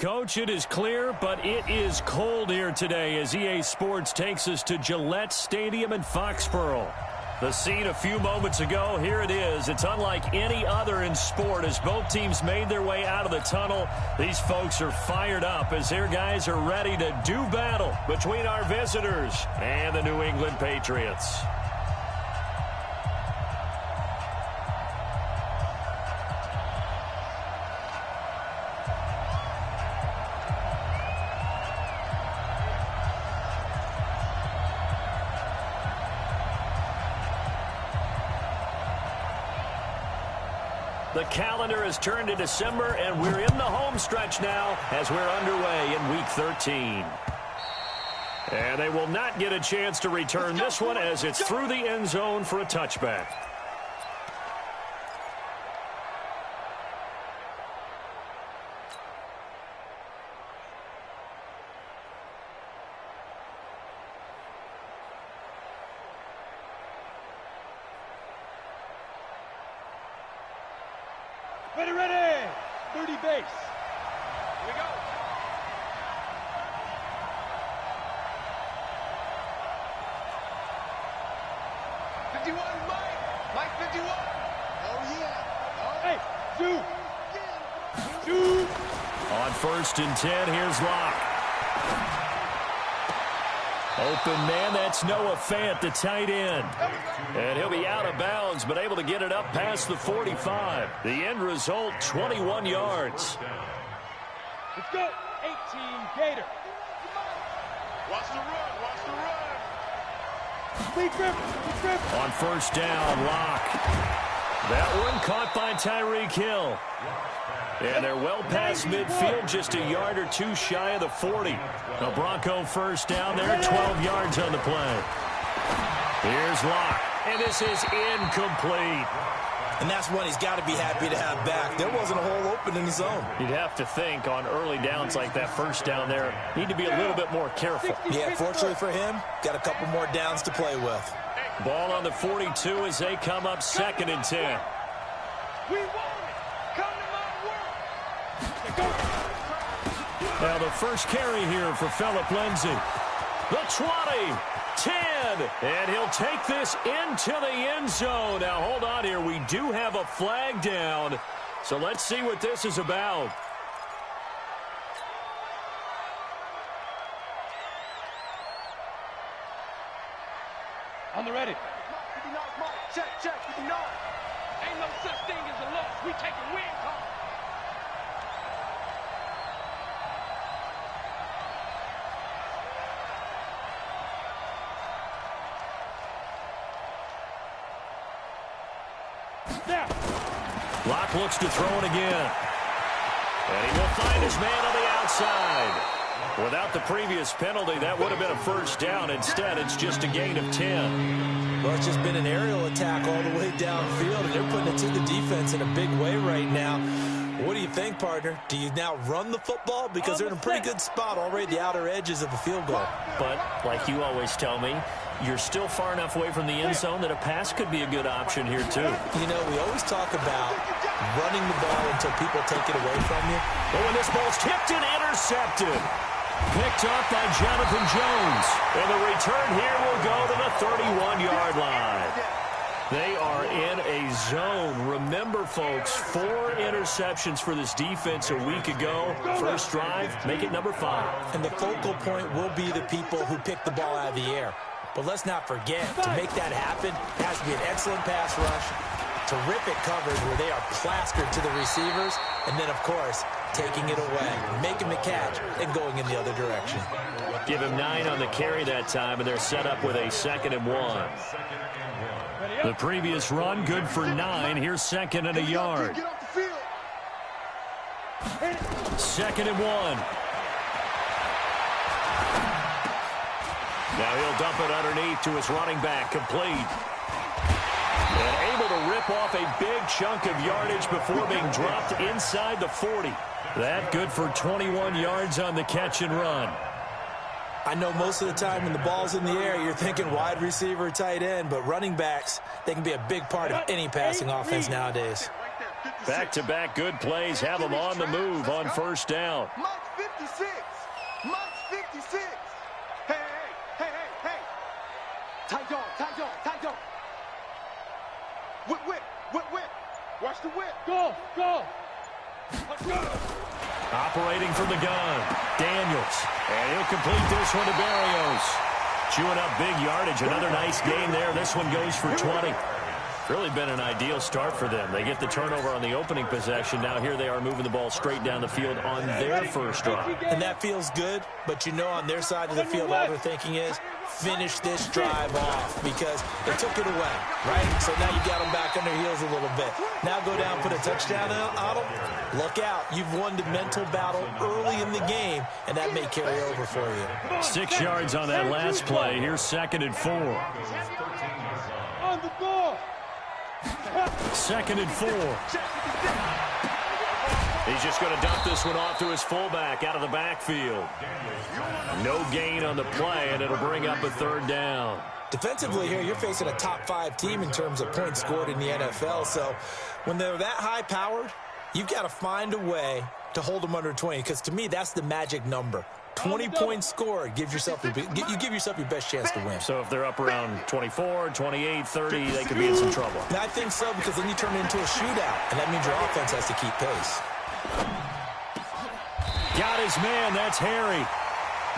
Coach, it is clear, but it is cold here today as EA Sports takes us to Gillette Stadium in Foxborough. The scene a few moments ago, here it is. It's unlike any other in sport as both teams made their way out of the tunnel. These folks are fired up as their guys are ready to do battle between our visitors and the New England Patriots. The calendar has turned to December, and we're in the home stretch now as we're underway in Week 13. And they will not get a chance to return this one as it's through the end zone for a touchback. Ready, 30 base. Here we go. Mike 51. Oh, yeah. Hey, two. On 1st and 10, here's Locke. Open man, that's Noah Fant, the tight end. And he'll be out of bounds, but able to get it up past the 45. The end result, 21 yards. Let's go. 18, Gator. Watch the run. Lead grip. On 1st down, Locke. That one caught by Tyreek Hill. And they're well past midfield, just a yard or two shy of the 40. The Bronco 1st down there, 12 yards on the play. Here's Locke, and this is incomplete. And that's one he's got to be happy to have back. There wasn't a hole open in the zone. You'd have to think on early downs like that 1st down there, need to be a little bit more careful. Yeah, fortunately for him, got a couple more downs to play with. Ball on the 42 as they come up 2nd and 10. We want it. Come to my work. Now the first carry here for Phillip Lindsay. The 20, 10, and he'll take this into the end zone. Now hold on here. We do have a flag down, so let's see what this is about. On the ready. Check, 59. Ain't no such thing as a loss. We take a win call. Locke looks to throw it again. And he will find his man on the outside. Without the previous penalty, that would have been a 1st down. Instead, it's just a gain of 10. Well, it's just been an aerial attack all the way downfield, and they're putting it to the defense in a big way right now. What do you think, partner? Do you now run the football? Because they're in a pretty good spot already at the outer edges of a field goal. But, like you always tell me, you're still far enough away from the end zone that a pass could be a good option here, too. You know, we always talk about running the ball until people take it away from you. Oh, and this ball's tipped and intercepted. Picked up by Jonathan Jones. And the return here will go to the 31-yard line. They are in a zone. Remember, folks, 4 interceptions for this defense a week ago. First drive, make it number 5. And the focal point will be the people who pick the ball out of the air. But let's not forget, to make that happen, it has to be an excellent pass rush, terrific coverage where they are plastered to the receivers, and then, of course, taking it away, making the catch, and going in the other direction. Give him 9 on the carry that time, and they're set up with a 2nd and 1. The previous run, good for 9. Here's 2nd and a yard. 2nd and 1. Now he'll dump it underneath to his running back, complete. And able to rip off a big chunk of yardage before being dropped inside the 40. That good for 21 yards on the catch and run. I know most of the time when the ball's in the air, you're thinking wide receiver, tight end, but running backs, they can be a big part of any passing offense nowadays. Back-to-back good plays have them on the move on 1st down. 56. Mike's 56. Hey, hey, hey, hey, hey. Tight dog, tight dog, tight dog. Whip, whip, whip, whip. Watch the whip. Go, go. Let's go. Operating from the gun, Daniels. And he'll complete this one to Barrios. Chewing up big yardage. Another nice gain there. This one goes for 20. Really been an ideal start for them. They get the turnover on the opening possession. Now here they are moving the ball straight down the field on their first drive. And that feels good, but you know on their side of the field all they're thinking is finish this drive off because they took it away, right? So now you got them back on their heels a little bit. Now go down, put a touchdown on them. Look out. You've won the mental battle early in the game, and that may carry over for you. 6 yards on that last play. Here's 2nd and 4. On the ball. 2nd and 4. He's just going to dump this one off to his fullback out of the backfield. No gain on the play, and it'll bring up a 3rd down. Defensively here, you're facing a top-5 team in terms of points scored in the NFL. So when they're that high-powered, you've got to find a way to hold them under 20, because to me, that's the magic number. 20 points scored, you give yourself your best chance to win. So if they're up around 24, 28, 30, they could be in some trouble. And I think so, because then you turn it into a shootout, and that means your offense has to keep pace. Got his man. That's Harry.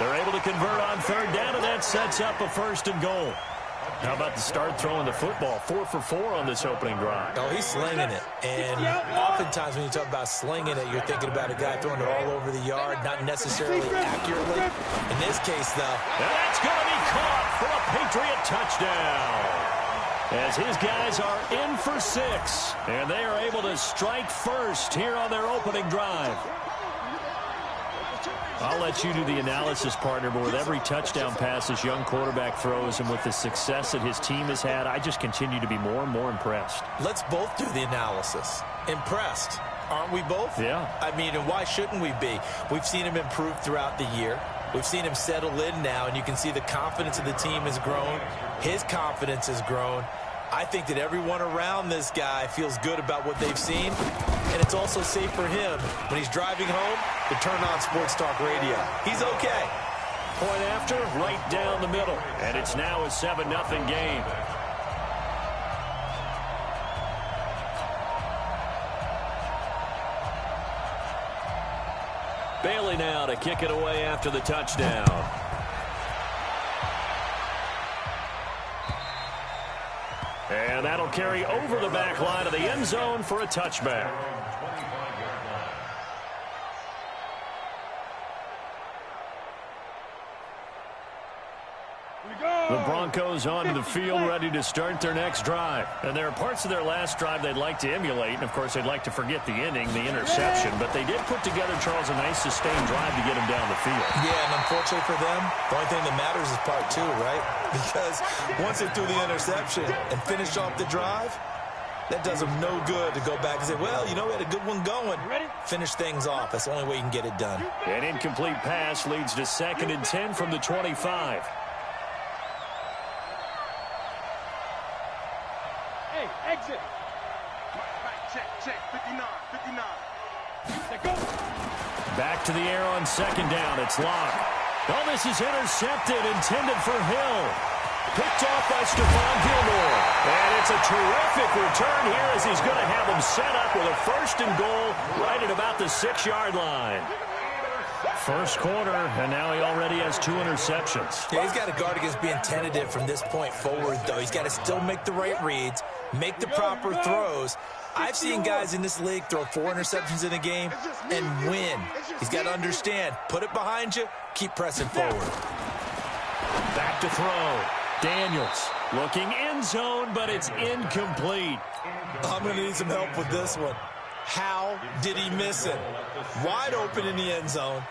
They're able to convert on 3rd down, and that sets up a 1st and goal. How about the start throwing the football? 4 for 4 on this opening drive. Oh, he's slinging it. And oftentimes when you talk about slinging it, you're thinking about a guy throwing it all over the yard, not necessarily accurately. In this case, though. And that's going to be caught for a Patriot touchdown. As his guys are in for 6. And they are able to strike first here on their opening drive. I'll let you do the analysis, partner, but with every touchdown pass this young quarterback throws and with the success that his team has had, I just continue to be more and more impressed. Let's both do the analysis. Impressed. Aren't we both? Yeah. I mean, and why shouldn't we be? We've seen him improve throughout the year. We've seen him settle in now, and you can see the confidence of the team has grown. His confidence has grown. I think that everyone around this guy feels good about what they've seen, and it's also safe for him when he's driving home to turn on Sports Talk Radio. He's okay. Point after, right down the middle, and it's now a 7-0 game. Bailey now to kick it away after the touchdown. And that'll carry over the back line of the end zone for a touchback. The Broncos onto the field, ready to start their next drive. And there are parts of their last drive they'd like to emulate. And, of course, they'd like to forget the inning, the interception. But they did put together, Charles, a nice sustained drive to get him down the field. Yeah, and unfortunately for them, the only thing that matters is part 2, right? Because once they threw the interception and finished off the drive, that does them no good to go back and say, well, you know, we had a good one going. Finish things off. That's the only way you can get it done. An incomplete pass leads to 2nd and 10 from the 25. Exit. Check, check, 59, 59. Let go. Back to the air on 2nd down. It's Locke. Oh, this is intercepted, intended for Hill. Picked off by Stephon Gilmore. And it's a terrific return here as he's going to have them set up with a 1st and goal right at about the 6-yard line. First quarter, and now he already has 2 interceptions. Yeah, he's got to guard against being tentative from this point forward, though. He's got to still make the right reads, make the proper throws. I've seen guys in this league throw 4 interceptions in a game and win. He's got to understand, put it behind you, keep pressing forward. Back to throw. Daniels looking end zone, but it's incomplete. I'm going to need some help with this one. How did he miss it? Wide open in the end zone.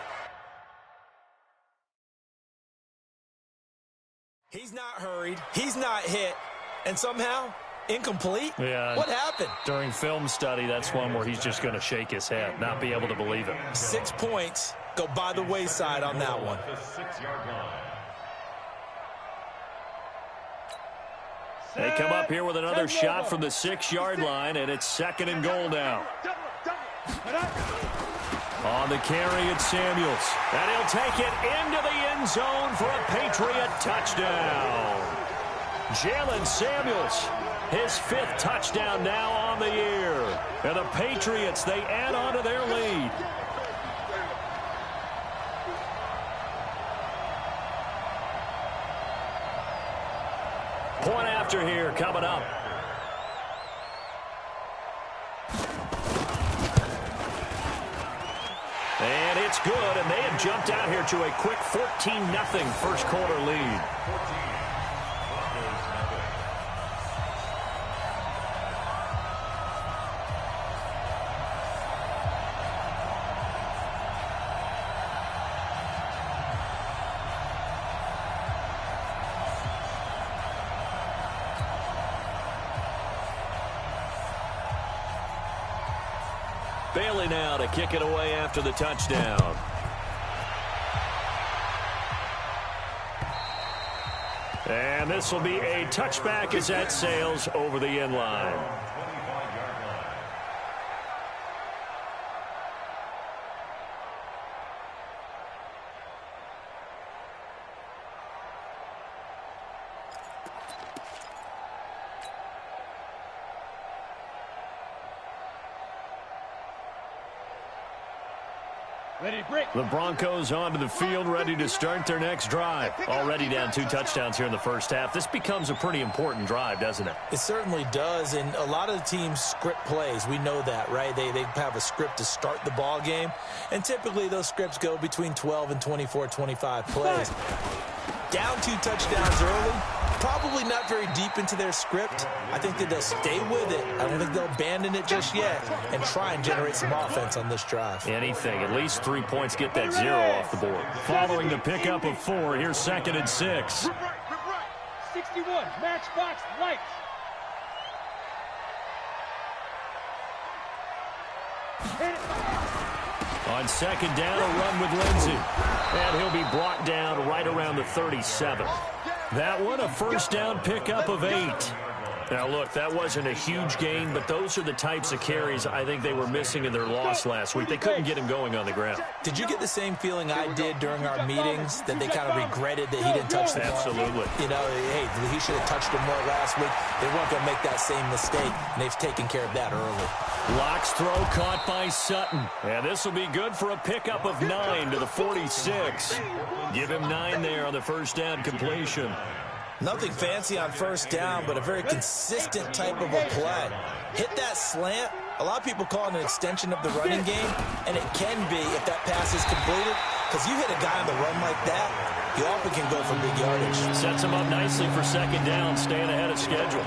He's not hurried. He's not hit. And somehow, incomplete? Yeah. What happened? During film study, that's one where he's just going to shake his head, not be able to believe it. 6 points go by the wayside on that one. They come up here with another shot from the 6-yard line, and it's 2nd and goal now. On the carry, it's Samuels. And he'll take it into the end zone for a Patriot touchdown. Jalen Samuels, his 5th touchdown now on the year. And the Patriots, they add on to their lead. Point after here coming up. And it's good, and they have jumped out here to a quick 14-0 first quarter lead. Bailey now to kick it away after the touchdown. And this will be a touchback as that sails over the end line. The Broncos onto the field, ready to start their next drive. Already down 2 touchdowns here in the first half. This becomes a pretty important drive, doesn't it? It certainly does, and a lot of the teams script plays. We know that, right? They have a script to start the ball game, and typically those scripts go between 12 and 24, 25 plays. Down 2 touchdowns early, probably not very deep into their script. I think that they'll stay with it. I don't think they'll abandon it just yet and try and generate some offense on this drive. Anything. At least 3 points, get that 0 off the board. Following the pickup of 4, here's 2nd and 6. 61, matchbox lights. On 2nd down, a run with Lindsey. And he'll be brought down right around the 37. That one, a first down pickup of 8. Now, look, that wasn't a huge gain, but those are the types of carries I think they were missing in their loss last week. They couldn't get him going on the ground. Did you get the same feeling I did during our meetings, that they kind of regretted that he didn't touch the ball? Absolutely. You know, hey, he should have touched him more last week. They weren't going to make that same mistake, and they've taken care of that early. Locke's throw caught by Sutton. And this will be good for a pickup of 9 to the 46. Give him 9 there on the first down completion. Nothing fancy on first down, but a very consistent type of a play. Hit that slant. A lot of people call it an extension of the running game, and it can be if that pass is completed, because you hit a guy on the run like that, he often can go for big yardage. Sets him up nicely for 2nd down, staying ahead of schedule.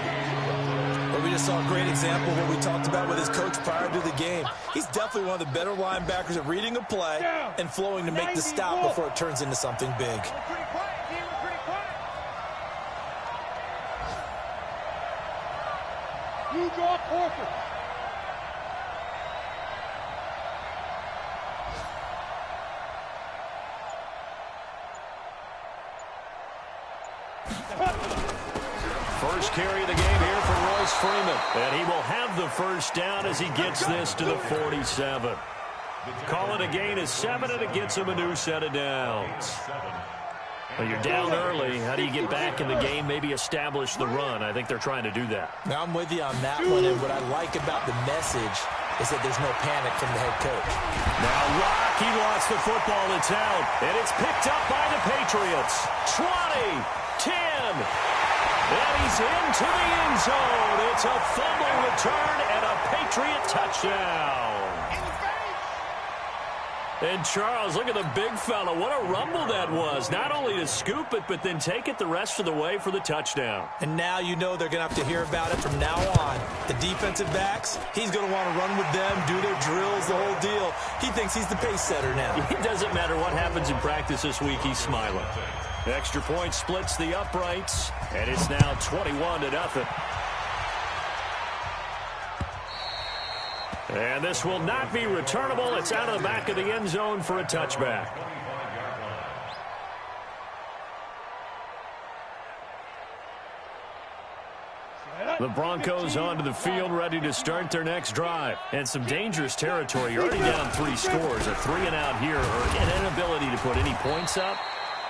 But we just saw a great example of what we talked about with his coach prior to the game. He's definitely one of the better linebackers at reading a play and flowing to make the stop before it turns into something big. You draw Corker. First carry of the game here for Royce Freeman. And he will have the first down as he gets this to the 47. Call it a gain of 7, and it gets him a new set of downs. Well, you're down early. How do you get back in the game, maybe establish the run? I think they're trying to do that. Now, I'm with you on that one, and what I like about the message is that there's no panic from the head coach. Now, Locke, he lost the football. It's out, and it's picked up by the Patriots. 20, 10, and he's into the end zone. It's a fumble return and a Patriot touchdown. And Charles, look at the big fella. What a rumble that was. Not only to scoop it, but then take it the rest of the way for the touchdown. And now you know they're going to have to hear about it from now on. The defensive backs, he's going to want to run with them, do their drills, the whole deal. He thinks he's the pace setter now. It doesn't matter what happens in practice this week, he's smiling. Extra point splits the uprights, and it's now 21-0. And this will not be returnable. It's out of the back of the end zone for a touchback. Set The Broncos onto the field, ready to start their next drive. And some dangerous territory. You're already down 3 scores. A 3-and-out here, or an inability to put any points up.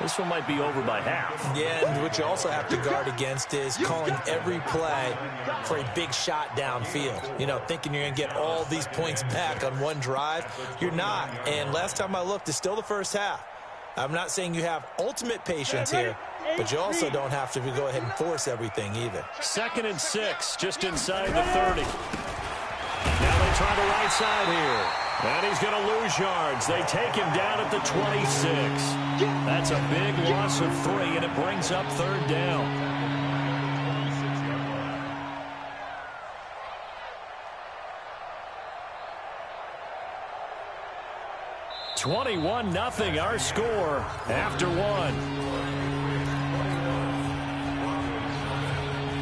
This one might be over by half. Yeah, and what you also have to guard against is calling every play for a big shot downfield. You know, thinking you're going to get all these points back on one drive. You're not. And last time I looked, it's still the first half. I'm not saying you have ultimate patience here, but you also don't have to go ahead and force everything either. 2nd and 6, just inside the 30. Now they try the right side here. And he's going to lose yards. They take him down at the 26. That's a big loss of 3, and it brings up 3rd down. (21-0) our score after 1.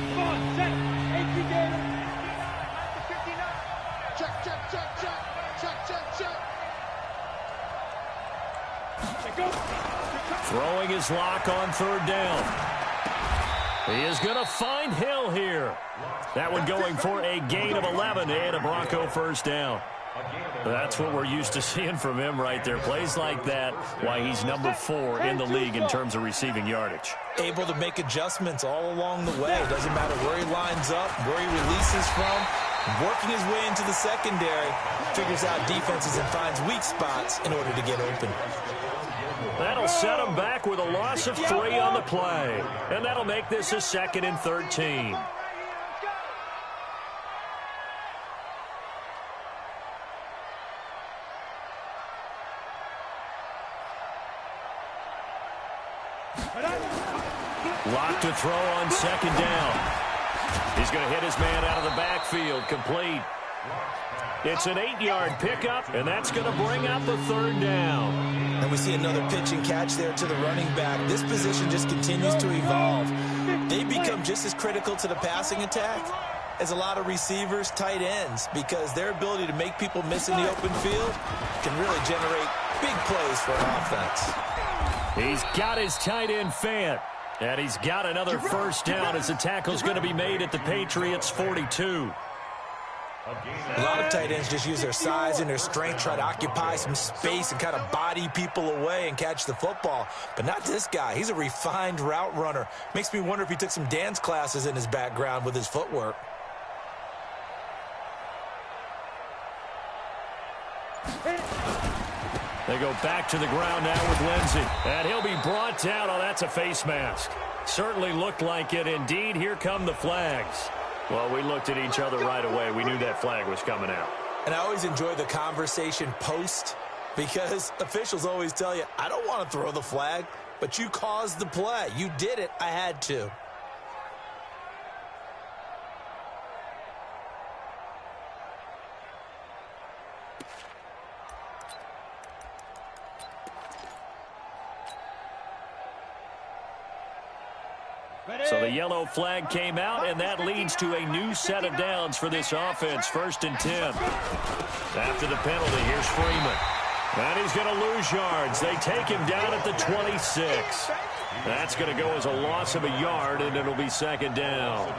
Come on, set. AP game. At the 59. Check, check, check, check. Check, check, check. They go. Throwing his lock on 3rd down. He is going to find Hill here. That one going for a gain of 11 and a Bronco 1st down. That's what we're used to seeing from him right there. Plays like that, why he's number 4 in the league in terms of receiving yardage. Able to make adjustments all along the way. Doesn't matter where he lines up, where he releases from. Working his way into the secondary, figures out defenses and finds weak spots in order to get open. That'll set him back with a loss of 3 on the play. And that'll make this a 2nd and 13. Lock to throw on 2nd down. He's going to hit his man out of the backfield. Complete. It's an 8-yard pickup, and that's going to bring out the 3rd down. And we see another pitch and catch there to the running back. This position just continues to evolve. They become just as critical to the passing attack as a lot of receivers, tight ends, because their ability to make people miss in the open field can really generate big plays for an offense. He's got his tight end Fant. And he's got another 1st down as the tackle's going to be made at the Patriots 42. A lot of tight ends just use their size and their strength, try to occupy some space and kind of body people away and catch the football. But not this guy. He's a refined route runner. Makes me wonder if he took some dance classes in his background with his footwork. They go back to the ground now with Lindsey. And he'll be brought down. Oh, that's a face mask. Certainly looked like it. Indeed, here come the flags. Well, we looked at each other right away. We knew that flag was coming out. And I always enjoy the conversation post because officials always tell you, I don't want to throw the flag, but you caused the play. You did it. I had to. So the yellow flag came out, and that leads to a new set of downs for this offense. 1st and 10. After the penalty, here's Freeman. And he's going to lose yards. They take him down at the 26. That's going to go as a loss of a yard, and it'll be 2nd down.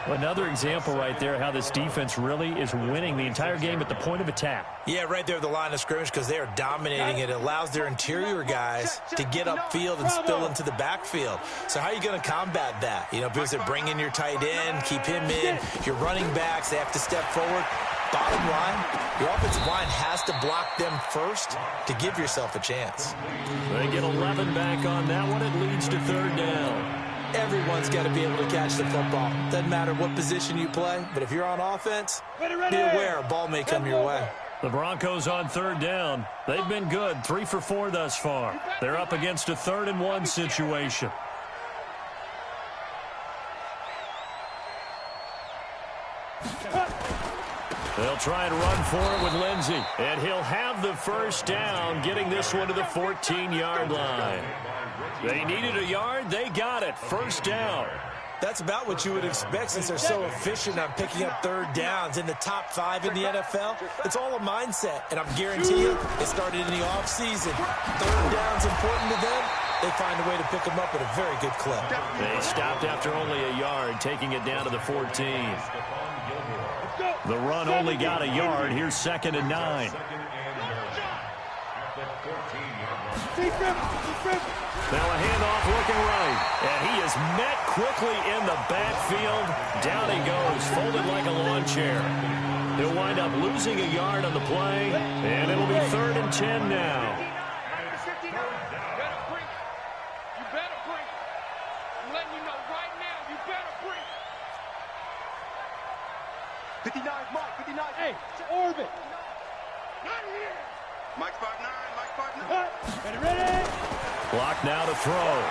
Another example right there how this defense really is winning the entire game at the point of attack. Yeah, right there at the line of scrimmage because they are dominating it. It allows their interior guys to get upfield and spill into the backfield. So how are you going to combat that? You know, because they're bringing your tight end, keep him in. Your running backs, they have to step forward. Bottom line, your offensive line has to block them first to give yourself a chance. They get 11 back on that one. It leads to 3rd down. Everyone's got to be able to catch the football. Doesn't matter what position you play, but if you're on offense, be aware a ball may come your way. The Broncos on 3rd down. They've been good, 3 for 4 thus far. They're up against a 3rd and 1 situation. They'll try and run for it with Lindsey. And he'll have the 1st down, getting this one to the 14-yard line. They needed a yard. They got it. 1st down. That's about what you would expect since they're so efficient on picking up 3rd downs in the top 5 in the NFL. It's all a mindset, and I'm guaranteeing you it started in the offseason. 3rd down's important to them. they find a way to pick them up at a very good clip. They stopped after only a yard, taking it down to the 14. The run only got a yard. Here's 2nd and 9. Now a handoff looking right. And he is met quickly in the backfield. Down he goes, folded like a lawn chair. He'll wind up losing a yard on the play, and it'll be 3rd and 10 now. You better bring it. I'm letting you know right now, you better bring it. 59, Mike, 59. Hey, orbit. Not here. Mike 5'9", Mike 5'9". Ready? Block now to throw.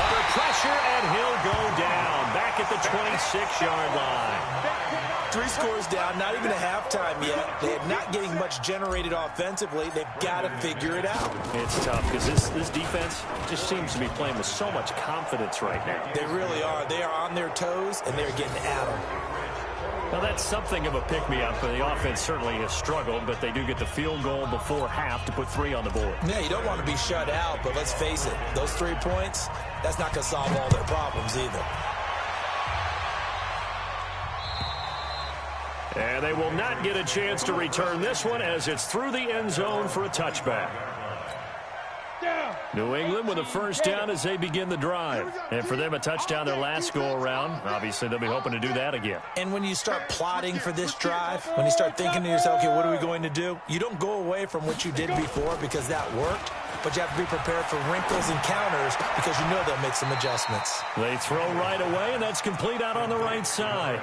Under pressure, and he'll go down. Back at the 26-yard line. 3 scores down, not even a halftime yet. They're not getting much generated offensively. They've got to figure it out. It's tough because this defense just seems to be playing with so much confidence right now. They really are. They are on their toes, and they're getting at them. Well, that's something of a pick-me-up. The offense certainly has struggled, but they do get the field goal before half to put 3 on the board. Yeah, you don't want to be shut out, but let's face it, those 3 points, that's not going to solve all their problems either. And they will not get a chance to return this one as it's through the end zone for a touchback. New England with a first down as they begin the drive. And for them, a touchdown their last go-around. Obviously, they'll be hoping to do that again. And when you start plotting for this drive, when you start thinking to yourself, okay, what are we going to do? You don't go away from what you did before because that worked, but you have to be prepared for wrinkles and counters because you know they'll make some adjustments. They throw right away, and that's complete out on the right side.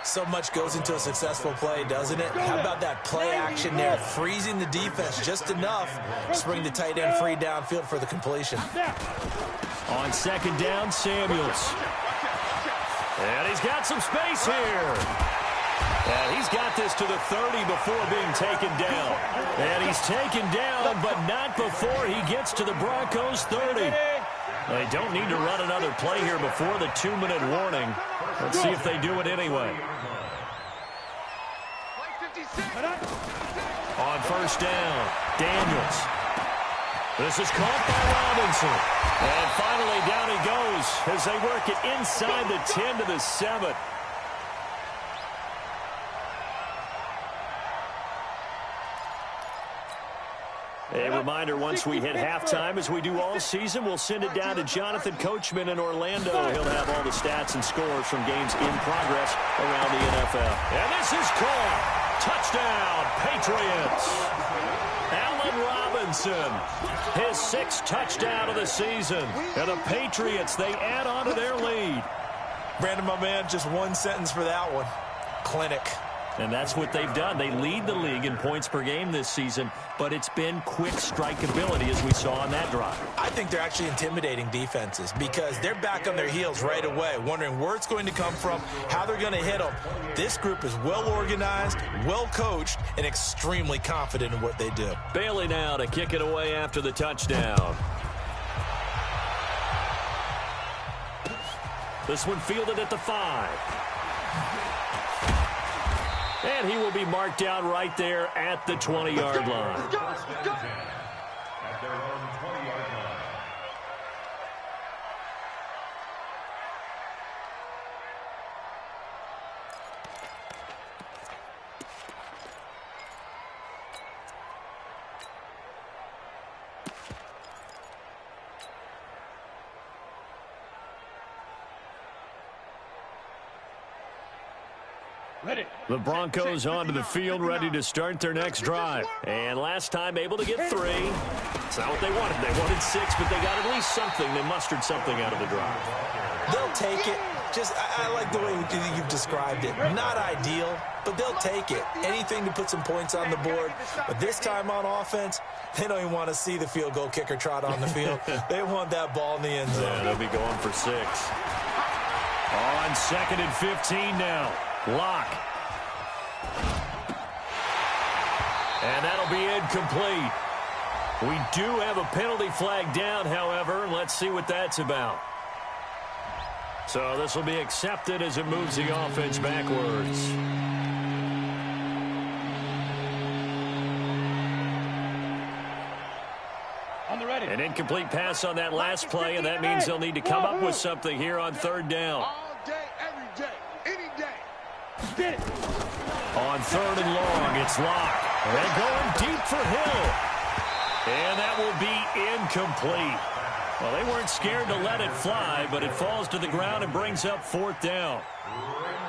So much goes into a successful play, doesn't it? How about that play action there, freezing the defense just enough to bring the tight end free downfield for the completion. On 2nd down, Samuels. And he's got some space here. And he's got this to the 30 before being taken down. And he's taken down, but not before he gets to the Broncos' 30. They don't need to run another play here before the 2-minute warning. Let's see if they do it anyway. On 1st down, Daniels. This is caught by Robinson. And finally down he goes as they work it inside the 10 to the 7. A reminder, once we hit halftime, as we do all season, we'll send it down to Jonathan Coachman in Orlando. He'll have all the stats and scores from games in progress around the NFL. And this is caught. Touchdown, Patriots. Allen Robinson, his 6th touchdown of the season. And the Patriots, they add on to their lead. Brandon, my man, just one sentence for that one. Clinic. And that's what they've done. They lead the league in points per game this season, but it's been quick strike ability as we saw on that drive. I think they're actually intimidating defenses because they're back on their heels right away, wondering where it's going to come from, how they're going to hit them. This group is well organized, well coached, and extremely confident in what they do. Bailey now to kick it away after the touchdown. This one fielded at the 5. And he will be marked down right there at the 20-yard line. At their own 20-yard line. The Broncos onto the field, ready to start their next drive. And last time able to get 3. It's not what they wanted. They wanted 6, but they got at least something. They mustered something out of the drive. They'll take it. I like the way you've described it. Not ideal, but they'll take it. Anything to put some points on the board. But this time on offense, they don't even want to see the field goal kicker trot on the field. They want that ball in the end zone. Yeah, they'll be going for 6. On 2nd and 15 now. Lock. And that'll be incomplete. We do have a penalty flag down, however. Let's see what that's about. So this will be accepted as it moves the offense backwards. An incomplete pass on that last play, and that means they'll need to come up with something here on third down. All day, every day, any day. Get it. On third and long, it's Locke. And going deep for Hill. And that will be incomplete. Well, they weren't scared to let it fly, but it falls to the ground and brings up fourth down.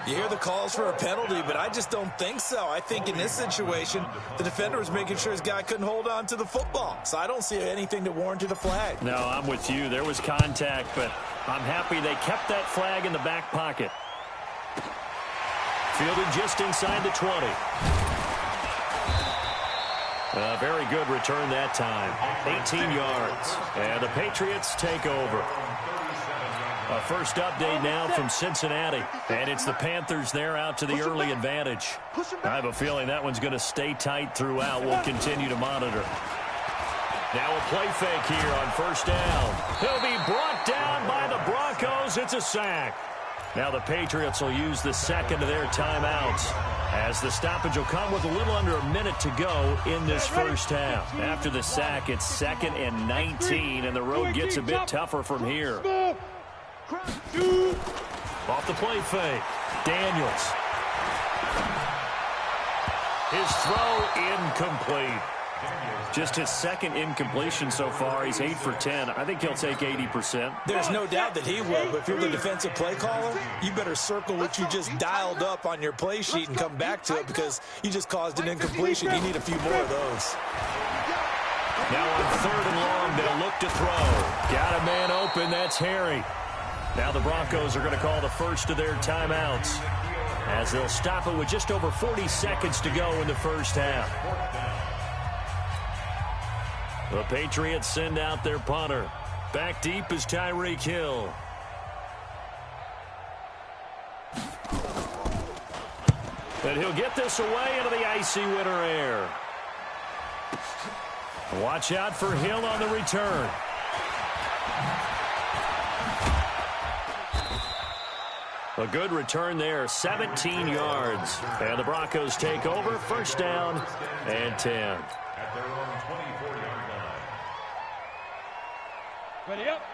You hear the calls for a penalty, but I just don't think so. I think in this situation, the defender was making sure his guy couldn't hold on to the football. So I don't see anything that warranted a flag. No, I'm with you. There was contact, but I'm happy they kept that flag in the back pocket. Fielded just inside the 20. A very good return that time. 18 yards. And the Patriots take over. A first update now from Cincinnati. And it's the Panthers there out to the early advantage. I have a feeling that one's going to stay tight throughout. We'll continue to monitor. Now a play fake here on first down. He'll be brought down by the Broncos. It's a sack. Now the Patriots will use the second of their timeouts, as the stoppage will come with a little under a minute to go in this first half. After the sack, it's 2nd and 19, and the road gets a bit tougher from here. Off the play fake, Daniels. His throw incomplete. Just his second incompletion so far. He's 8 for 10. I think he'll take 80%. There's no doubt that he will, but if you're the defensive play caller, you better circle what you just dialed up on your play sheet and come back to it, because you just caused an incompletion. You need a few more of those. Now on third and long, they'll look to throw. Got a man open. That's Harry. Now the Broncos are going to call the first of their timeouts, as they'll stop it with just over 40 seconds to go in the first half. The Patriots send out their punter. Back deep is Tyreek Hill. And he'll get this away into the icy winter air. Watch out for Hill on the return. A good return there, 17 yards. And the Broncos take over, first down and 10.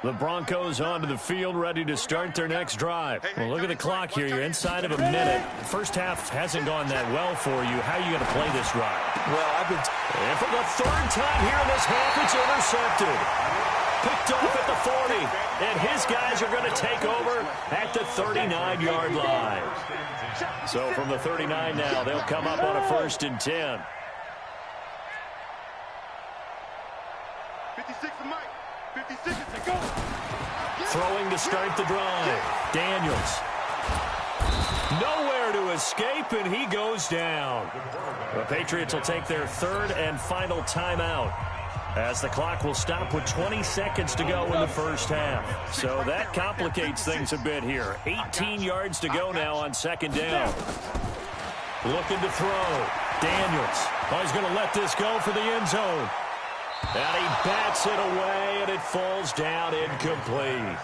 The Broncos onto the field, ready to start their next drive. Well, look at the clock here. You're inside of a minute. The first half hasn't gone that well for you. How are you going to play this drive? Well, And for the third time here in this half, it's intercepted. Picked off at the 40. And his guys are going to take over at the 39-yard line. So from the 39 now, they'll come up on a 1st and 10. 56 to Mike. 50 seconds to go. Throwing to start the drive. Daniels. Nowhere to escape, and he goes down. The Patriots will take their third and final timeout, as the clock will stop with 20 seconds to go in the first half. So that complicates things a bit here. 18 yards to go now on second down. Looking to throw. Daniels. Oh, he's going to let this go for the end zone. And he bats it away, and it falls down incomplete.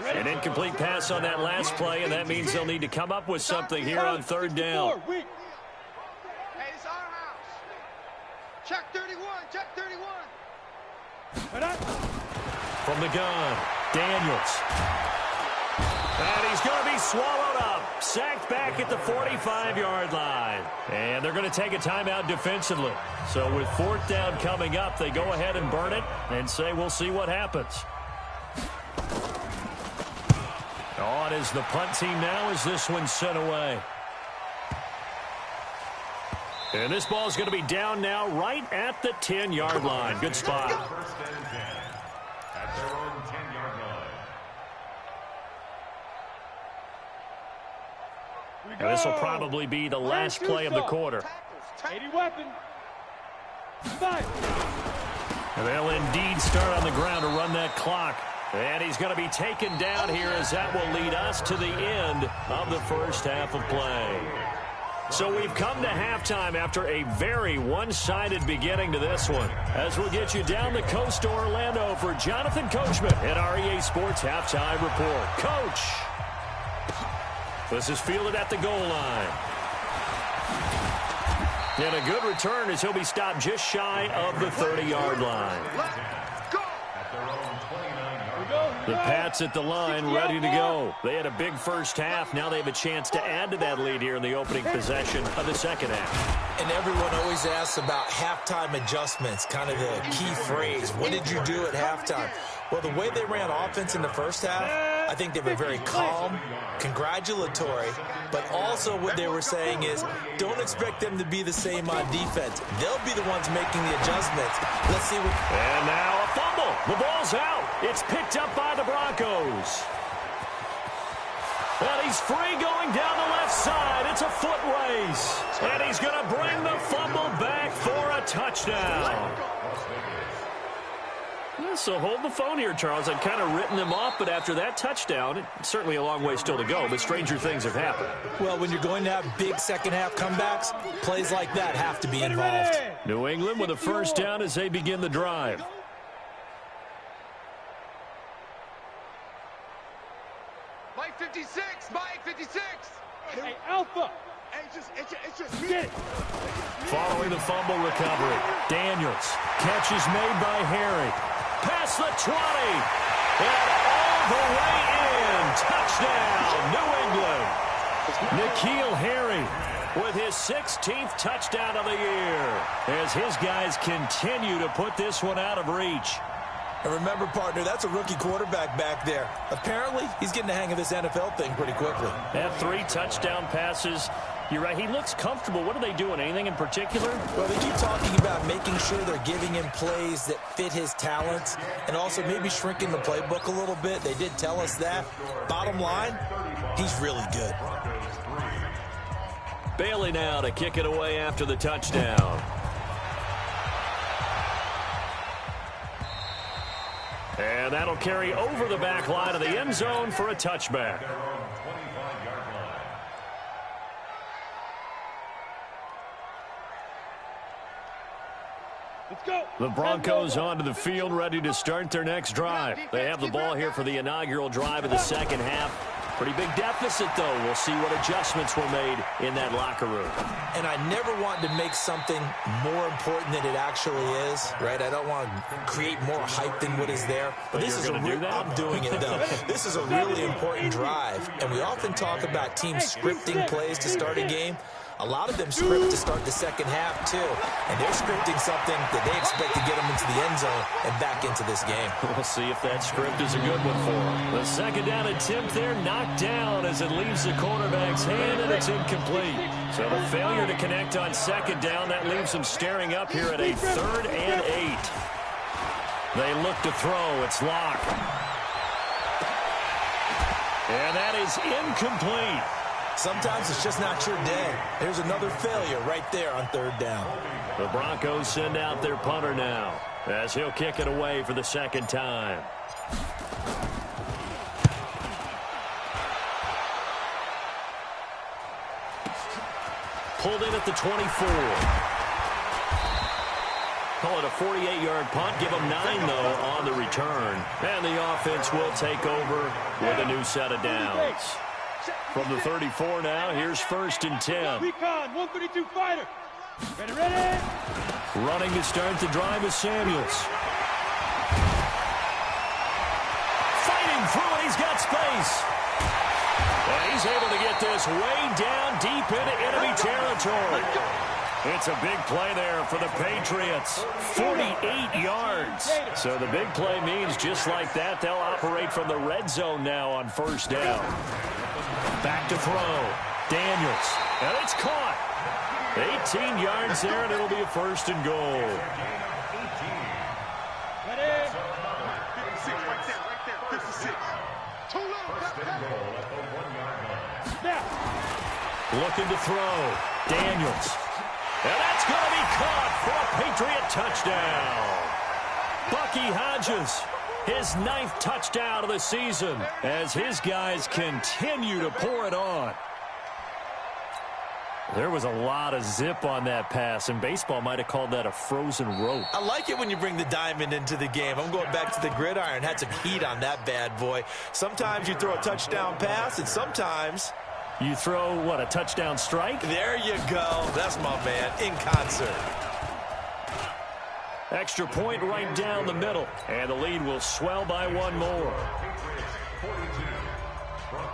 An incomplete pass on that last play, and that means they'll need to come up with something here on third down. Hey, it's our house. Check 31, check 31. From the gun, Daniels. And he's going to be swallowed up. Sacked back at the 45-yard line. And they're going to take a timeout defensively. So with fourth down coming up, they go ahead and burn it and say we'll see what happens. On is the punt team now as this one's sent away. And this ball is going to be down now right at the 10-yard line. Good spot. And this will probably be the last play of the quarter. 80 weapon. And they'll indeed start on the ground to run that clock. And he's going to be taken down here, as that will lead us to the end of the first half of play. So we've come to halftime after a very one-sided beginning to this one, as we'll get you down the coast to Orlando for Jonathan Coachman at our EA Sports Halftime Report. Coach! This is fielded at the goal line. And a good return as he'll be stopped just shy of the 30-yard line. The Pats at the line, ready to go. They had a big first half. Now they have a chance to add to that lead here in the opening possession of the second half. And everyone always asks about halftime adjustments, kind of the key phrase. What did you do at halftime? Well, the way they ran offense in the first half, I think they were very calm, congratulatory, but also what they were saying is don't expect them to be the same on defense. They'll be the ones making the adjustments. Let's see what... And now a fumble. The ball's out. It's picked up by the Broncos. And he's free going down the left side. It's a foot race. And he's going to bring the fumble back for a touchdown. So hold the phone here, Charles. I've kind of written them off, but after that touchdown, it's certainly a long way still to go, but stranger things have happened. Well, when you're going to have big second-half comebacks, plays like that have to be involved. New England with a first down as they begin the drive. Mike 56, Mike 56. Hey, Alpha. Hey, it's just me. Following the fumble recovery, Daniels. Catch is made by Harry. Past the 20. And all the way in. Touchdown, New England. N'Keal Harry with his 16th touchdown of the year as his guys continue to put this one out of reach. And remember, partner, that's a rookie quarterback back there. Apparently, he's getting the hang of this NFL thing pretty quickly. Have 3 touchdown passes. You're right. He looks comfortable. What are they doing? Anything in particular? Well, they keep talking about making sure they're giving him plays that fit his talents and also maybe shrinking the playbook a little bit. They did tell us that. Bottom line, he's really good. Bailey now to kick it away after the touchdown. And that'll carry over the back line of the end zone for a touchback. Let's go. The Broncos onto the field, ready to start their next drive. They have the ball here for the inaugural drive of the second half. Pretty big deficit, though. We'll see what adjustments were made in that locker room. And I never want to make something more important than it actually is, right? I don't want to create more hype than what is there. But this is I'm doing it, though. This is a really important drive. And we often talk about teams scripting plays to start a game. A lot of them script to start the second half, too. And they're scripting something that they expect to get them into the end zone and back into this game. We'll see if that script is a good one for them. The second down attempt there knocked down as it leaves the quarterback's hand, and it's incomplete. So the failure to connect on second down, that leaves them staring up here at a 3rd and 8. They look to throw. It's locked. And that is incomplete. Sometimes it's just not your day. There's another failure right there on 3rd down. The Broncos send out their punter now as he'll kick it away for the second time. Pulled in at the 24. Call it a 48-yard punt. Give them 9, though, on the return. And the offense will take over with a new set of downs. From the 34 now, here's 1st and 10. Recon, 132 fighter. Ready. Running to start the drive is Samuels. Fighting through it, he's got space. And he's able to get this way down deep into enemy territory. It's a big play there for the Patriots. 48 yards. So the big play means just like that, they'll operate from the red zone now on 1st down. Back to throw. Daniels. And it's caught. 18 yards there, and it'll be a 1st and goal. Ready. 56 right there, 56. Too low. Snap. Looking to throw. Daniels. And that's going to be caught for a Patriot touchdown. Bucky Hodges, his 9th touchdown of the season as his guys continue to pour it on. There was a lot of zip on that pass, and baseball might have called that a frozen rope. I like it when you bring the diamond into the game. I'm going back to the gridiron. Had some heat on that bad boy. Sometimes you throw a touchdown pass, and sometimes You throw, what, a touchdown strike? There you go. That's my man, in concert. Extra point right down the middle, and the lead will swell by one more.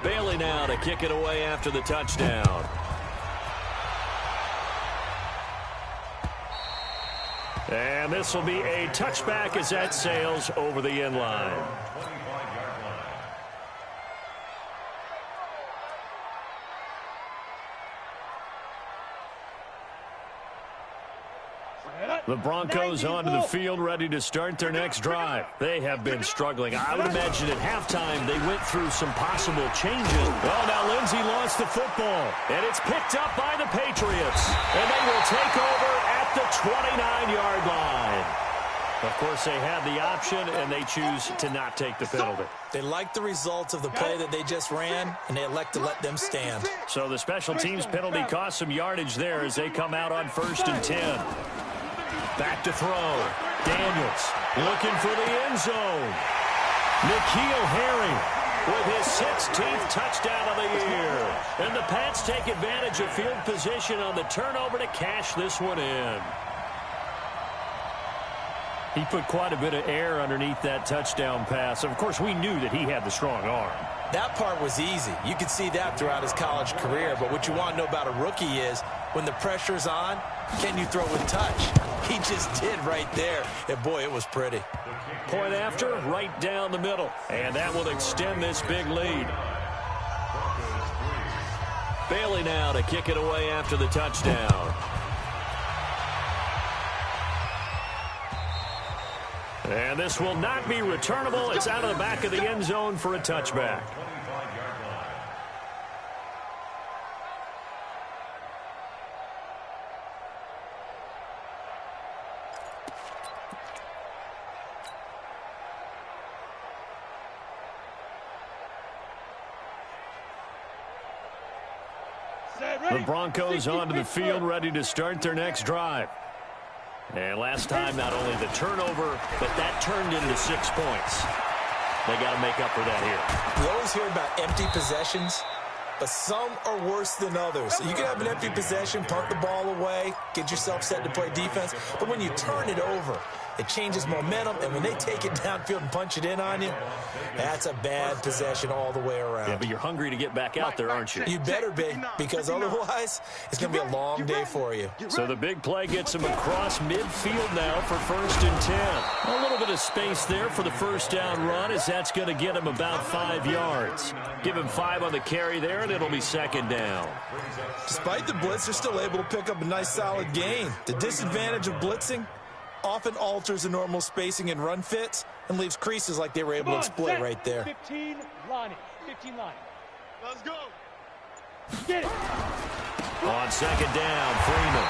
Bailey now to kick it away after the touchdown. And this will be a touchback as that sails over the end line. The Broncos onto the field, ready to start their next drive. They have been struggling. I would imagine at halftime they went through some possible changes. Oh, now Lindsey lost the football, and it's picked up by the Patriots. And they will take over at the 29-yard line. Of course, they had the option, and they choose to not take the penalty. They like the results of the play that they just ran, and they elect to let them stand. So the special teams penalty cost some yardage there as they come out on 1st and 10. Back to throw. Daniels looking for the end zone. N'Keal Harry with his 16th touchdown of the year. And the Pats take advantage of field position on the turnover to cash this one in. He put quite a bit of air underneath that touchdown pass. Of course, we knew that he had the strong arm. That part was easy. You could see that throughout his college career. But what you want to know about a rookie is when the pressure's on, can you throw with touch? He just did right there. And, boy, it was pretty. Point after, right down the middle. And that will extend this big lead. Bailey now to kick it away after the touchdown. And this will not be returnable. It's out of the back of the end zone for a touchback. The Broncos onto the field, ready to start their next drive. And last time, not only the turnover, but that turned into 6 points. They got to make up for that here. We always hear about empty possessions, but some are worse than others. You can have an empty possession, punt the ball away, get yourself set to play defense, but when you turn it over, it changes momentum, and when they take it downfield and punch it in on you, that's a bad possession all the way around. Yeah, but you're hungry to get back out there, aren't you? You better be, because otherwise it's going to be a long day for you. So the big play gets him across midfield now for 1st and 10. A little bit of space there for the first down run, as that's going to get him about 5 yards. Give him 5 on the carry there, and it'll be 2nd down. Despite the blitz, they're still able to pick up a nice solid gain. The disadvantage of blitzing often alters the normal spacing and run fits and leaves creases like they were able to exploit right there. 15 line. 15 line. Let's go. Get it. On 2nd down, Freeman.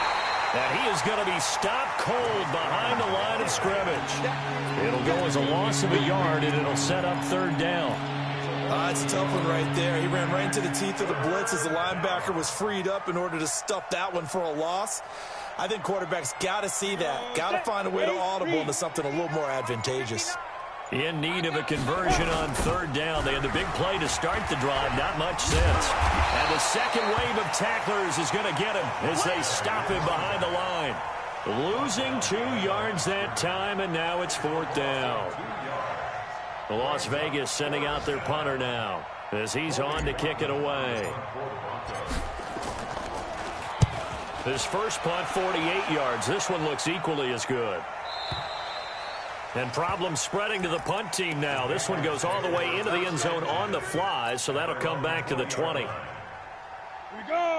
And he is going to be stopped cold behind the line of scrimmage. It'll go as a loss of a yard, and it'll set up 3rd down. It's a tough one right there. He ran right into the teeth of the blitz as the linebacker was freed up in order to stuff that one for a loss. I think quarterbacks got to see that. Got to find a way to audible into something a little more advantageous. In need of a conversion on 3rd down. They had the big play to start the drive. Not much since. And the second wave of tacklers is going to get him as they stop him behind the line. Losing 2 yards that time, and now it's 4th down. Las Vegas sending out their punter now as he's on to kick it away. His first punt, 48 yards. This one looks equally as good. And problems spreading to the punt team now. This one goes all the way into the end zone on the fly, so that'll come back to the 20.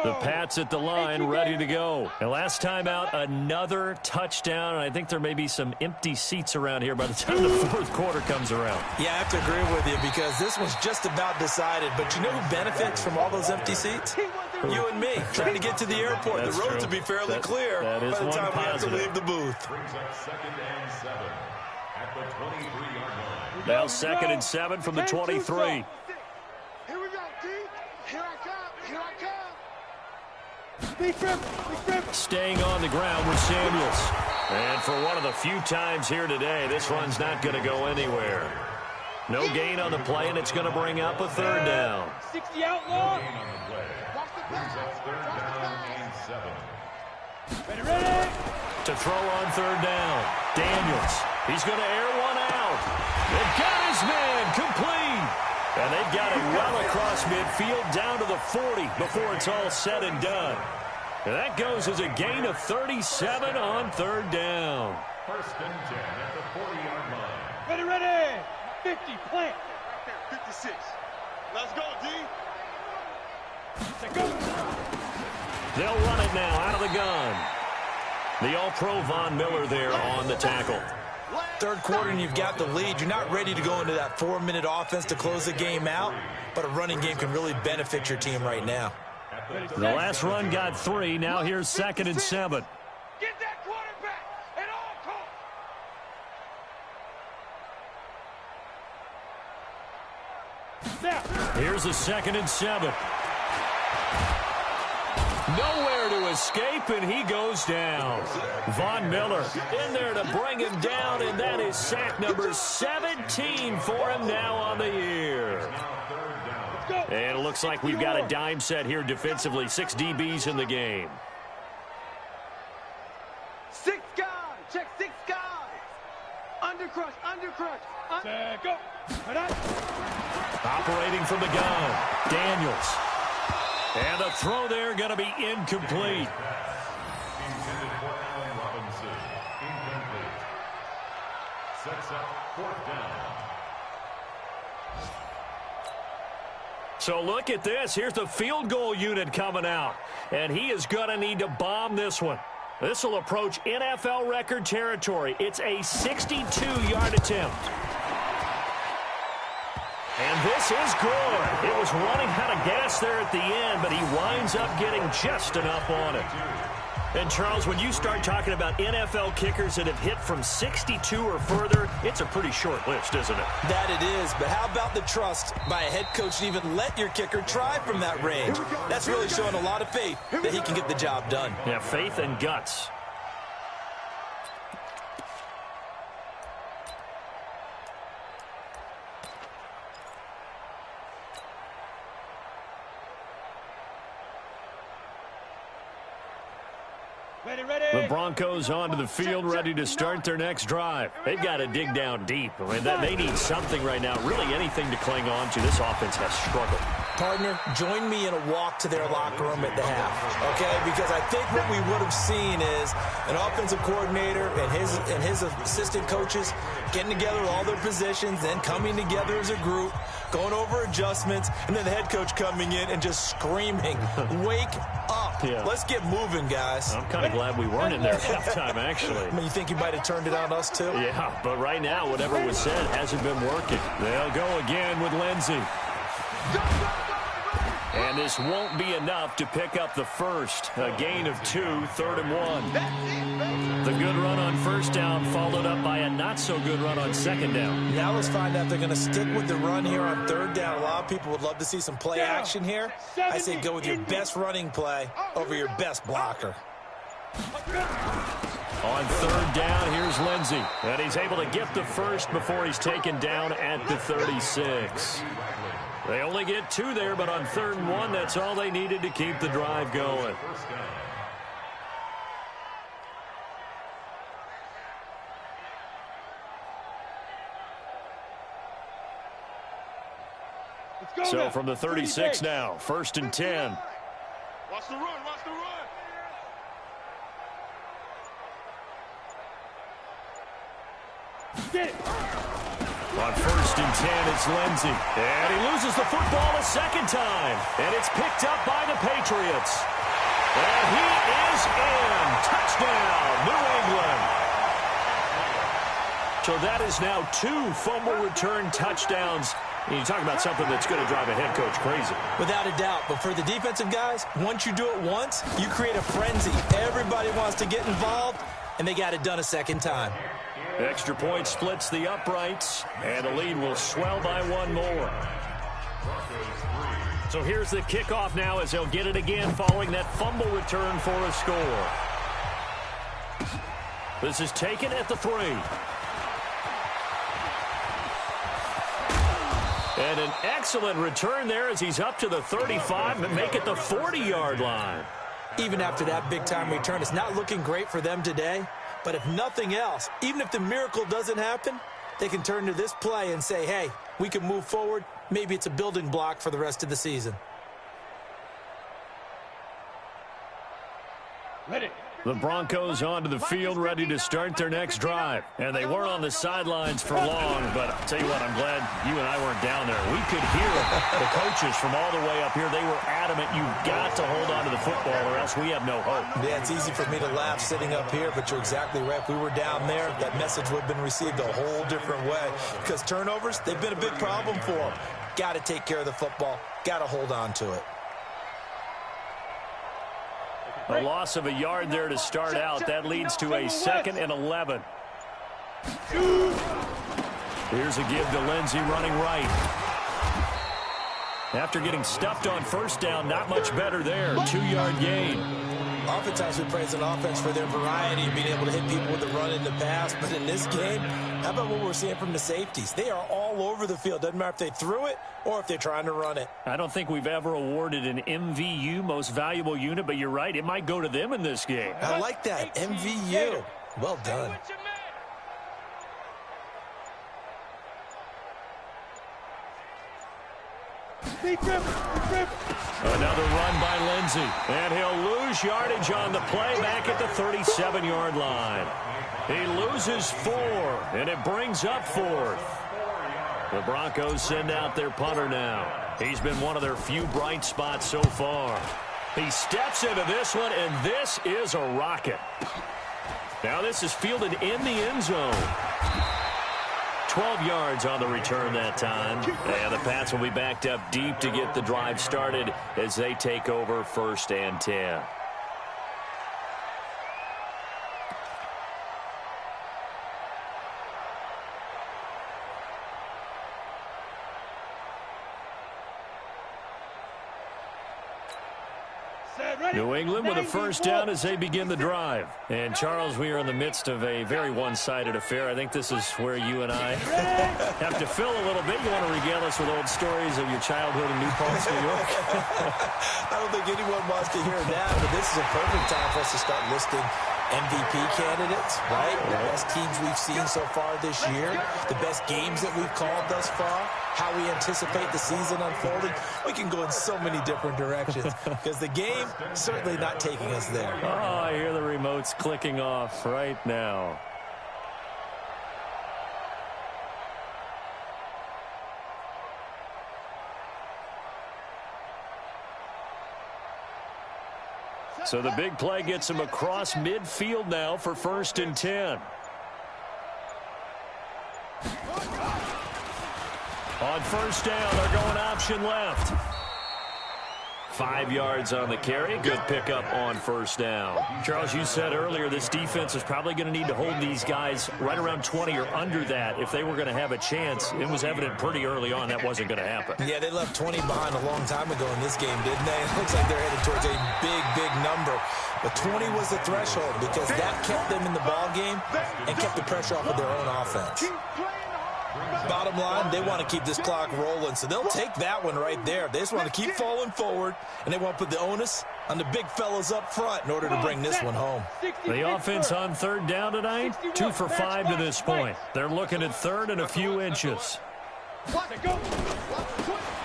The Pats at the line, ready to go. And last time out, another touchdown. And I think there may be some empty seats around here by the time the 4th quarter comes around. Yeah, I have to agree with you because this one's just about decided. But you know who benefits from all those empty seats? You and me, trying to get to the airport. That's the road true. to be fairly clear by the time we have to leave the booth. Now 2nd and 7 from the 23. Here we go, D. Here I come. Here I come. Big grip. Big grip. Staying on the ground with Samuels. And for one of the few times here today, this run's not going to go anywhere. No gain on the play, and it's going to bring up a third down. 60 outlaw. Watch the pass. Ready. To throw on third down. Daniels. He's going to air one out. They've got his man complete. And they've got it well across midfield down to the 40 before it's all said and done. And that goes as a gain of 37 on third down. First and 10 at the 40-yard line. Ready. 50, plant. 56. Let's go, D. Go. They'll run it now out of the gun. The All-Pro Von Miller there on the tackle. Third quarter and you've got the lead. You're not ready to go into that 4-minute offense to close the game out, but a running game can really benefit your team right now. The last run got 3. Now here's 2nd and 7. Get that quarterback at all costs. Now. Here's a 2nd and 7. Nowhere to escape, and he goes down. Von Miller in there to bring him down, and that is sack number 17 for him now on the year. And it looks like we've got a dime set here defensively. 6 DBs in the game. 6 guys. Check 6 guys. Undercrush. Go. Operating from the gun. Daniels. And the throw there going to be incomplete. Intended for Allen Robinson. Incomplete. Sets up 4th down. So look at this. Here's the field goal unit coming out. And he is going to need to bomb this one. This will approach NFL record territory. It's a 62-yard attempt. And this is good. It was running out of gas there at the end, but he winds up getting just enough on it. And, Charles, when you start talking about NFL kickers that have hit from 62 or further, it's a pretty short list, isn't it? That it is, but how about the trust by a head coach to even let your kicker try from that range? That's really showing a lot of faith that he can get the job done. Yeah, faith and guts. The Broncos onto the field, ready to start their next drive. They've got to dig down deep. I mean, they need something right now, really anything to cling on to. This offense has struggled. Partner, join me in a walk to their locker room at the half, okay? Because I think what we would have seen is an offensive coordinator and his assistant coaches getting together all their positions, then coming together as a group, going over adjustments, and then the head coach coming in and just screaming, wake up. Yeah. Let's get moving, guys. I'm kind of glad we weren't in there at halftime, actually. I mean, you think you might have turned it on us, too? Yeah, but right now, whatever was said hasn't been working. They'll go again with Lindsey. And this won't be enough to pick up the first. A gain of 2, 3rd and 1. The good run on first down followed up by a not-so-good run on second down. Now let's find out if they're going to stick with the run here on 3rd down. A lot of people would love to see some play action here. I say go with your best running play over your best blocker. On 3rd down, here's Lindsey. And he's able to get the first before he's taken down at the 36. They only get 2 there, but on 3rd and 1, that's all they needed to keep the drive going. So from the 36 now, 1st and 10. Watch the run. Get it. On 1st and 10, it's Lindsey. And he loses the football a second time. And it's picked up by the Patriots. And he is in. Touchdown, New England. So that is now 2 fumble return touchdowns. And you talk about something that's going to drive a head coach crazy. Without a doubt. But for the defensive guys, once you do it once, you create a frenzy. Everybody wants to get involved, and they got it done a second time. Extra point splits the uprights, and the lead will swell by 1 more. So here's the kickoff now as they'll get it again following that fumble return for a score. This is taken at the 3. And an excellent return there as he's up to the 35 and make it the 40-yard line. Even after that big-time return, it's not looking great for them today. But if nothing else, even if the miracle doesn't happen, they can turn to this play and say, hey, we can move forward. Maybe it's a building block for the rest of the season. Ready. The Broncos onto the field, ready to start their next drive. And they weren't on the sidelines for long, but I'll tell you what, I'm glad you and I weren't down there. We could hear the coaches from all the way up here. They were adamant, you've got to hold on to the football or else we have no hope. Yeah, it's easy for me to laugh sitting up here, but you're exactly right. If we were down there, that message would have been received a whole different way. Because turnovers, they've been a big problem for them. Got to take care of the football. Got to hold on to it. A loss of a yard there to start out. That leads to a 2nd and 11. Here's a give to Lindsey running right. After getting stuffed on first down, not much better there. 2-yard gain. Oftentimes we praise an offense for their variety, being able to hit people with the run and the pass. But in this game, how about what we're seeing from the safeties? They are all over the field. Doesn't matter if they threw it or if they're trying to run it. I don't think we've ever awarded an MVU, most valuable unit, but you're right. It might go to them in this game. I like that. MVU. Well done. Another run by Lindsey. And he'll lose yardage on the play back at the 37-yard line. He loses 4, and it brings up 4th. The Broncos send out their punter now. He's been one of their few bright spots so far. He steps into this one, and this is a rocket. Now this is fielded in the end zone. 12 yards on the return that time. And the Pats will be backed up deep to get the drive started as they take over 1st and 10. New England with a first down as they begin the drive. And, Charles, we are in the midst of a very one-sided affair. I think this is where you and I have to fill a little bit. You want to regale us with old stories of your childhood in New Paltz, New York? I don't think anyone wants to hear that, but this is a perfect time for us to start listing MVP candidates, right? The best teams we've seen so far this year, the best games that we've called thus far, how we anticipate the season unfolding. We can go in so many different directions because the game certainly not taking us there. Oh, I hear the remotes clicking off right now. So the big play gets him across midfield now for 1st and 10. On first down, they're going option left. 5 yards on the carry. Good pickup on first down. Charles, you said earlier this defense is probably going to need to hold these guys right around 20 or under that if they were going to have a chance. It was evident pretty early on that wasn't going to happen. Yeah, they left 20 behind a long time ago in this game, didn't they? It looks like they're headed towards a big, big number. But 20 was the threshold because that kept them in the ball game and kept the pressure off of their own offense. Bottom line, they want to keep this clock rolling, so they'll take that one right there. They just want to keep falling forward, and they want to put the onus on the big fellas up front in order to bring this one home. The offense on 3rd down tonight, 2 for 5 to this point. They're looking at 3rd and a few inches.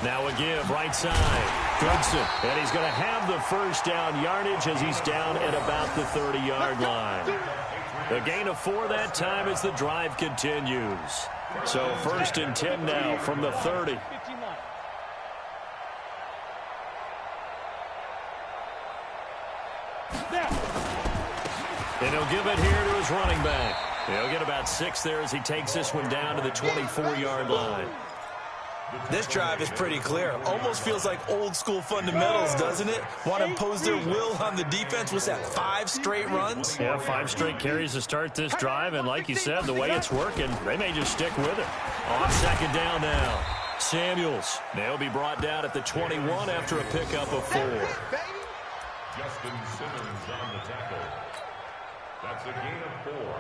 Now a give, right side. Goodson, and he's going to have the first down yardage as he's down at about the 30-yard line. A gain of 4 that time as the drive continues. So 1st and 10 now from the 30. And he'll give it here to his running back. He'll get about 6 there as he takes this one down to the 24-yard line. This drive is pretty clear. Almost feels like old school fundamentals, doesn't it? Want to impose their will on the defense. What's that, 5 straight runs? Yeah, 5 straight carries to start this drive. And like you said, the way it's working, they may just stick with it. On 2nd down now, Samuels. They'll be brought down at the 21 after a pickup of 4. Justin Simmons on the tackle. That's a gain of 4.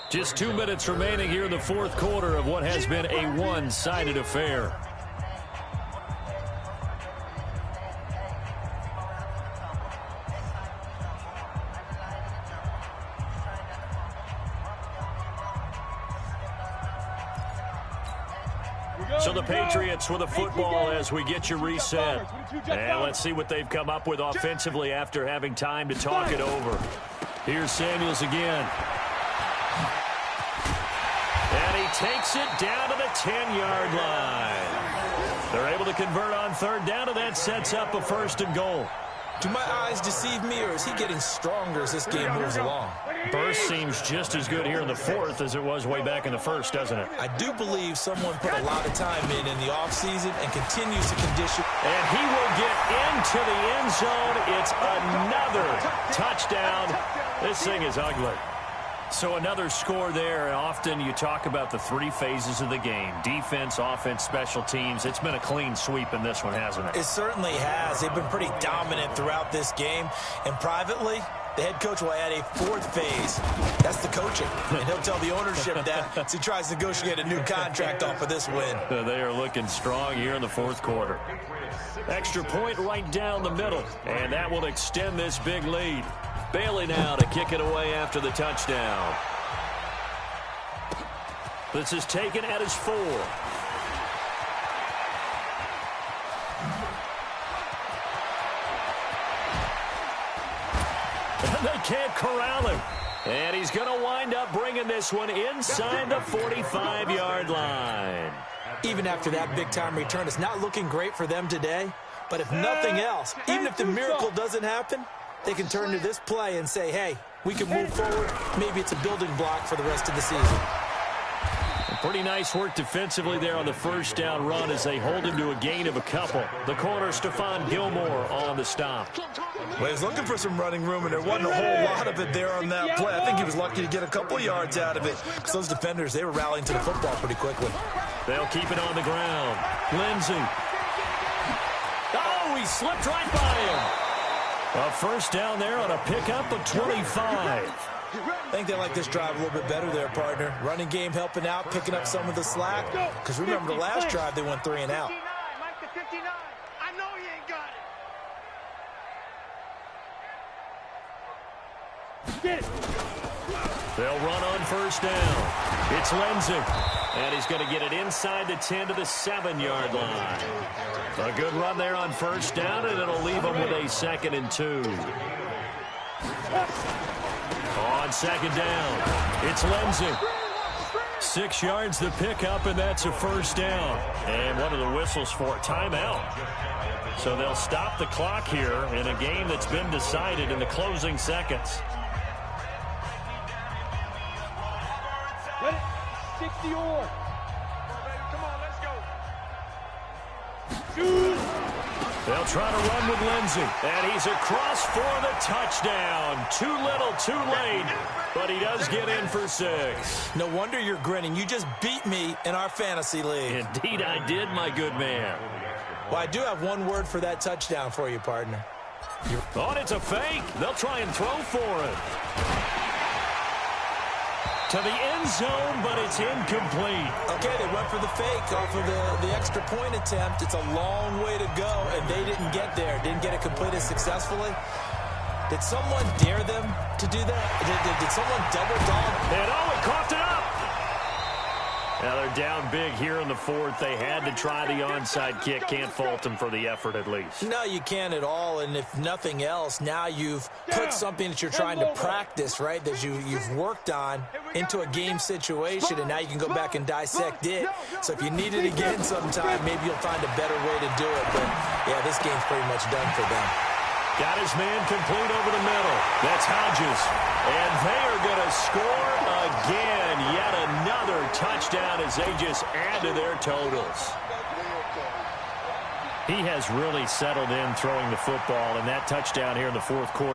Just 2 minutes remaining here in the 4th quarter of what has been a one-sided affair. So the Patriots with a football as we get you reset. And let's see what they've come up with offensively after having time to talk it over. Here's Samuels again. And he takes it down to the 10-yard line. They're able to convert on third down, and that sets up a 1st and goal. Do my eyes deceive me, or is he getting stronger as this game moves along? Burst seems just as good here in the 4th as it was way back in the 1st, doesn't it? I do believe someone put a lot of time in the offseason and continues to condition. And he will get into the end zone. It's another touchdown. This thing is ugly. So another score there, and often you talk about the 3 phases of the game. Defense, offense, special teams. It's been a clean sweep in this one, hasn't it? It certainly has. They've been pretty dominant throughout this game. And privately, the head coach will add a 4th phase. That's the coaching. And he'll tell the ownership that as he tries to negotiate a new contract off of this win. They are looking strong here in the 4th quarter. Extra point right down the middle, and that will extend this big lead. Bailey now to kick it away after the touchdown. This is taken at his 4. And they can't corral him. And he's going to wind up bringing this one inside the 45-yard line. Even after that big-time return, it's not looking great for them today. But if nothing else, even if the miracle doesn't happen, they can turn to this play and say, hey, we can move forward. Maybe it's a building block for the rest of the season. Pretty nice work defensively there on the 1st down run as they hold him to a gain of a couple. The corner, Stephon Gilmore, on the stop. Well, he was looking for some running room, and there wasn't a whole lot of it there on that play. I think he was lucky to get a couple yards out of it. So those defenders, they were rallying to the football pretty quickly. They'll keep it on the ground. Lindsey. Oh, he slipped right by him. A 1st down there on a pickup of 25. I think they like this drive a little bit better there, partner. Running game helping out, picking up some of the slack. Because remember, the last drive, they went 3 and out. Mike to 59. I know he ain't got it. Get it. They'll run on 1st down. It's Lindsey. And he's going to get it inside the 10 to the 7-yard line. A good run there on 1st down, and it'll leave them with a 2nd and 2. On 2nd down, it's Lindsey. 6 yards the pickup, and that's a 1st down. And what are the whistles for? Timeout. So they'll stop the clock here in a game that's been decided in the closing seconds. 60 or. Come on, let's go. They'll try to run with Lindsey. And he's across for the touchdown. Too little, too late. But he does get in for 6. No wonder you're grinning. You just beat me in our fantasy league. Indeed I did, my good man. Well, I do have one word for that touchdown for you, partner. Oh, and it's a fake. They'll try and throw for it. To the end zone, but it's incomplete. Okay, they went for the fake off of the extra point attempt. It's a long way to go, and they didn't get there. Didn't get it completed successfully. Did someone dare them to do that? Did someone double dog? And oh, it coughed it up. Now they're down big here in the 4th. They had to try the onside kick. Can't fault them for the effort at least. No, you can't at all. And if nothing else, now you've put something that you're trying to practice, right, that you've worked on into a game situation, and now you can go back and dissect it. So if you need it again sometime, maybe you'll find a better way to do it. But, yeah, this game's pretty much done for them. Got his man complete over the middle. That's Hodges. And they are going to score again. Yet another touchdown as they just add to their totals. He has really settled in throwing the football, and that touchdown here in the 4th quarter.